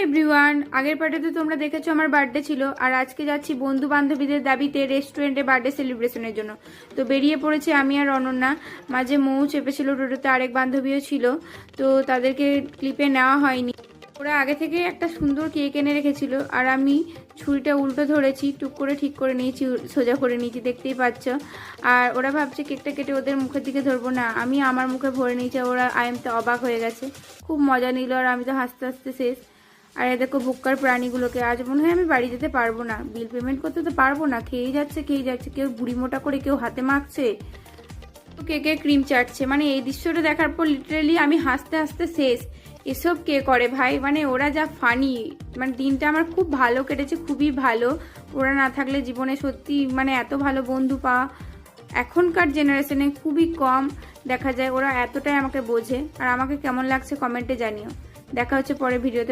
Everyone, আগের পার্টিতে তোমরা দেখেছো আমার বার্থডে ছিল, আর আজকে যাচ্ছি বন্ধু বান্ধবীদের দাবিতে রেস্টুরেন্টে বার্থডে সেলিব্রেশনের জন্য। তো বেরিয়ে পড়েছি আমি আর অনন্যা, মাঝে মৌ চেপেছিল টোটোতে, আরেক বান্ধবীও ছিল। তো তাদেরকে ক্লিপে নেওয়া হয়নি। ওরা আগে থেকে একটা সুন্দর কেক এনে রেখেছিল, আর আমি ছুরিটা উল্টো ধরেছি, টুক করে ঠিক করে নিয়েছি, সোজা করে নিয়েছি, দেখতেই পাচ্ছ। আর ওরা ভাবছে কেকটা কেটে ওদের মুখের দিকে ধরবো না, আমি আমার মুখে ভরে নিয়েছি। ওরা আইএমতে অবাক হয়ে গেছে, খুব মজা নিল, আর আমি তো হাসতে হাসতে শেষ। আর এ দেখো ভুক্কার প্রাণীগুলোকে, আজ মনে হয় আমি বাড়ি যেতে পারবো না, বিল পেমেন্ট করতে তো পারবো না। খেয়েই যাচ্ছে কেউ বুড়ি মোটা করে, কেউ হাতে মাখছে, তো কেকে ক্রিম চাটছে। মানে এই দৃশ্যটা দেখার পর লিটারেলি আমি হাসতে হাসতে শেষ। এসব কে করে ভাই, মানে ওরা যা ফানি। মানে দিনটা আমার খুব ভালো কেটেছে, খুবই ভালো। ওরা না থাকলে জীবনে সত্যি মানে এত ভালো বন্ধু পাওয়া এখনকার জেনারেশনে খুবই কম দেখা যায়। ওরা এতটাই আমাকে বোঝে। আর আমাকে কেমন লাগছে কমেন্টে জানিও। দেখা হচ্ছে পরে ভিডিওতে।